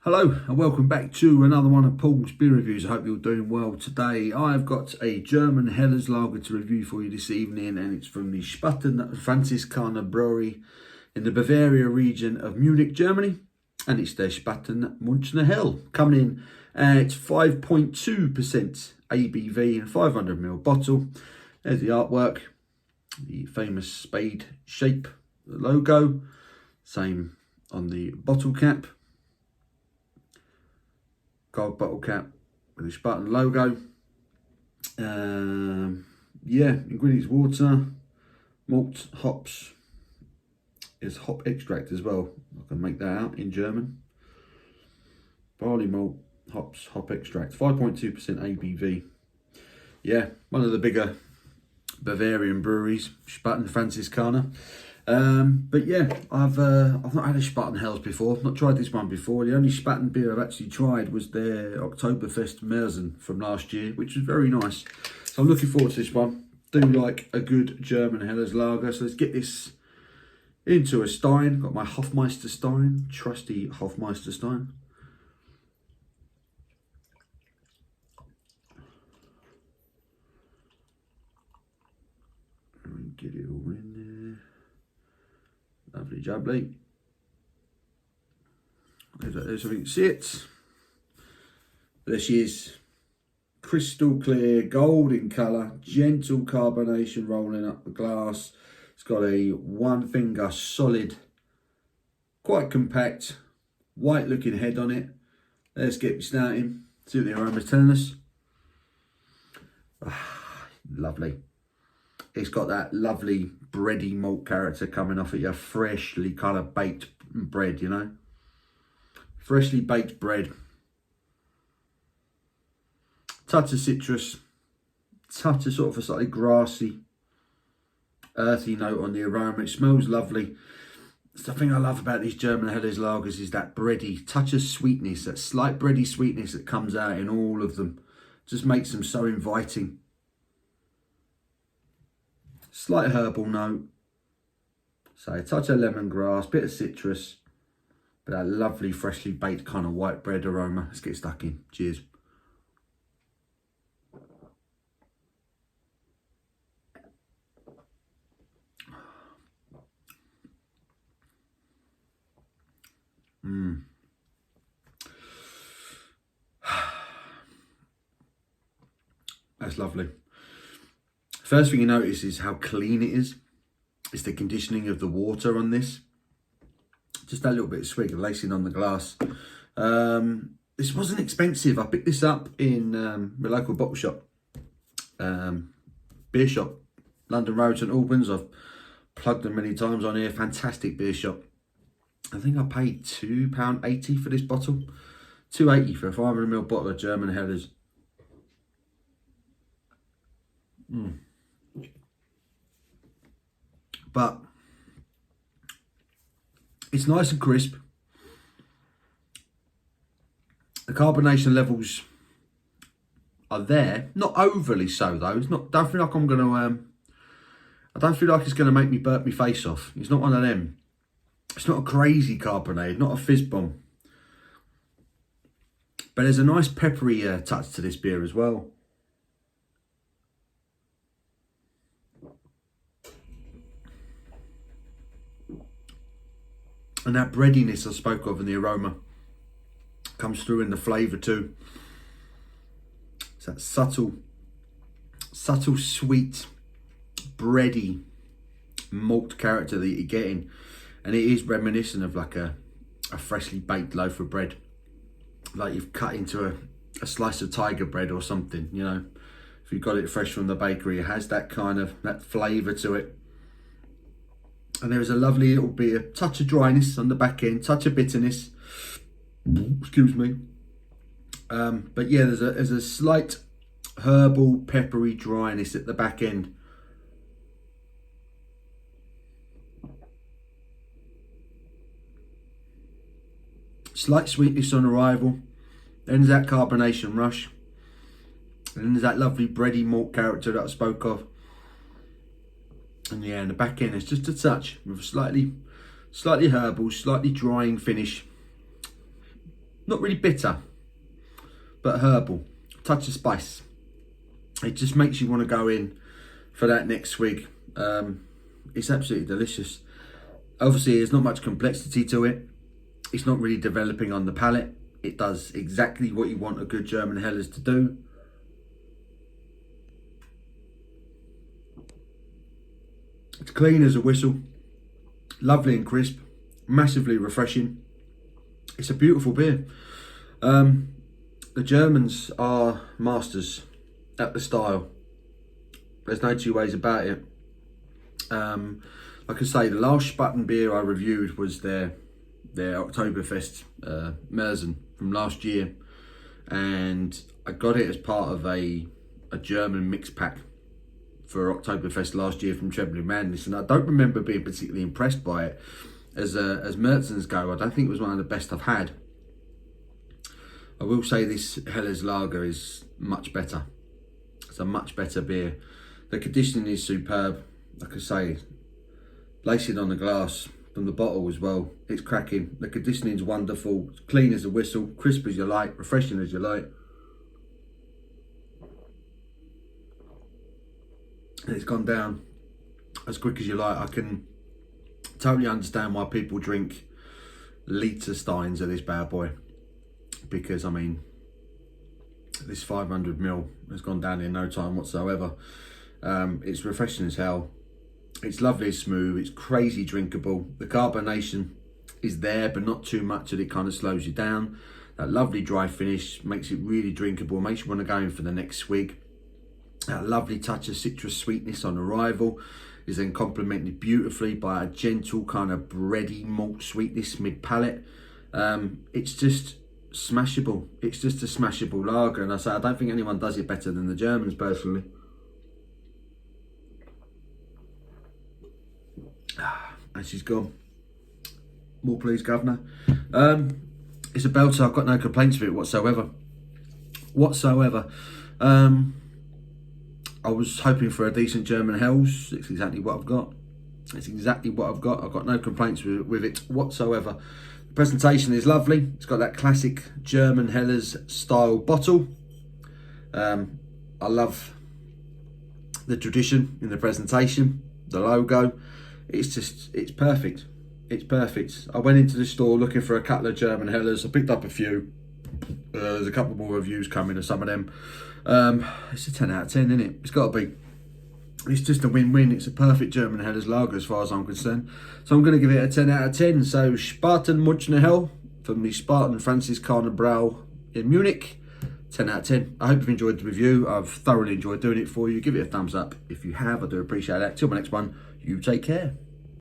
Hello and welcome back to another one of Paul's beer reviews. I hope you're doing well. Today I've got a German Helles lager to review for you this evening, and it's from the Spaten Franziskaner brewery in the Bavaria region of Munich, Germany, and it's their Spaten Munchner Hell. Coming in at 5.2% ABV and 500ml bottle. There's the artwork, the famous spade shape, the logo, same on the bottle cap. Gold bottle cap with the Spaten logo. Ingredients: water, malt, hops. It's hop extract as well. I can make that out in German. Barley malt, hops, hop extract. 5.2% ABV. Yeah, one of the bigger Bavarian breweries, Spaten Franziskaner. But yeah, I've not had a Spaten Helles before. I've not tried this one before. The only Spaten beer I've actually tried was their Oktoberfest Märzen from last year, which was very nice. So I'm looking forward to this one. Do like a good German Helles lager. So let's get this into a stein. Got my Hofmeister stein, trusty Hofmeister stein. Get it all in there. Lovely jubbly. There's something. See it? There she is. Crystal clear, golden colour, gentle carbonation rolling up the glass. It's got a one finger solid, quite compact, white looking head on it. Let's get starting. See what the aroma's telling us. Lovely. It's got that lovely bready malt character coming off of your freshly kind of baked bread, you know. Freshly baked bread. Touch of citrus. Touch of sort of a slightly grassy, earthy note on the aroma. It smells lovely. It's the thing I love about these German Helles lagers is that bready touch of sweetness, that slight bready sweetness that comes out in all of them. Just makes them so inviting. Slight herbal note, so a touch of lemongrass, bit of citrus, but that lovely freshly baked kind of white bread aroma. Let's get stuck in. Cheers. That's lovely. First thing you notice is how clean it is. It's the conditioning of the water on this. Just a little bit of swig of lacing on the glass. This wasn't expensive. I picked this up in my local bottle shop, beer shop, London Road, St Albans. I've plugged them many times on here. Fantastic beer shop. I think I paid £2.80 for this bottle. £2.80 for a 500ml bottle of German Helles. But it's nice and crisp. The carbonation levels are there, not overly so though. It's not. Don't feel like I'm gonna. I don't feel like it's gonna make me burp my face off. It's not one of them. It's not a crazy carbonade, not a fizz bomb. But there's a nice peppery touch to this beer as well. And that breadiness I spoke of in the aroma comes through in the flavour too. It's that subtle sweet, bready malt character that you're getting. And it is reminiscent of like a freshly baked loaf of bread. Like you've cut into a slice of tiger bread or something, you know. If you got it fresh from the bakery, it has that kind of, that flavour to it. And there is a lovely little beer, touch of dryness on the back end, touch of bitterness. Excuse me. But yeah, there's a slight herbal, peppery dryness at the back end. Slight sweetness on arrival. Then there's that carbonation rush. And then there's that lovely bready malt character that I spoke of. And yeah, in the back end, it's just a touch with a slightly herbal, slightly drying finish. not really bitter, but herbal, touch of spice. It just makes you want to go in for that next swig. It's absolutely delicious. Obviously, there's not much complexity to it. It's not really developing on the palate. It does exactly what you want a good German Helles to do. It's clean as a whistle, lovely and crisp, massively refreshing. It's a beautiful beer. The Germans are masters at the style. There's no two ways about it. Like I say, the last Spaten beer I reviewed was their Oktoberfest Märzen from last year, and I got it as part of a German mix pack for Oktoberfest last year from Trebling Madness, and I don't remember being particularly impressed by it. As Märzens go, I don't think it was one of the best I've had. I will say this Helles Lager is much better. It's a much better beer. The conditioning is superb. Like I say, lacing on the glass from the bottle as well. It's cracking. The conditioning's wonderful. It's clean as a whistle, crisp as you like, refreshing as you like. And it's gone down as quick as you like. I can totally understand why people drink litre steins of this bad boy, because I mean, this 500ml has gone down in no time whatsoever. It's refreshing as hell. It's lovely, it's smooth, it's crazy drinkable. The carbonation is there, but not too much that it kind of slows you down. That lovely dry finish makes it really drinkable, makes you want to go in for the next swig. That lovely touch of citrus sweetness on arrival is then complemented beautifully by a gentle kind of bready malt sweetness mid-palate. It's just smashable. It's just a smashable lager, and I say I don't think anyone does it better than the Germans personally. And she's gone. More please, Governor. It's a belter. I've got no complaints with it whatsoever. I was hoping for a decent German Helles. It's exactly what I've got. I've got no complaints with it whatsoever. The presentation is lovely. It's got that classic German Helles style bottle. I love the tradition in the presentation, the logo. It's perfect. It's perfect. I went into the store looking for a couple of German Helles. I picked up a few. There's a couple more reviews coming of some of them. It's a 10 out of 10, isn't it? It's got to be. It's just a win-win. It's a perfect German Helles lager as far as I'm concerned. So I'm going to give it a 10 out of 10. So Spaten Munchner Hell from the Spaten Franziskaner Brau in Munich. 10 out of 10. I hope you've enjoyed the review. I've thoroughly enjoyed doing it for you. Give it a thumbs up if you have. I do appreciate that. Till my next one, you take care.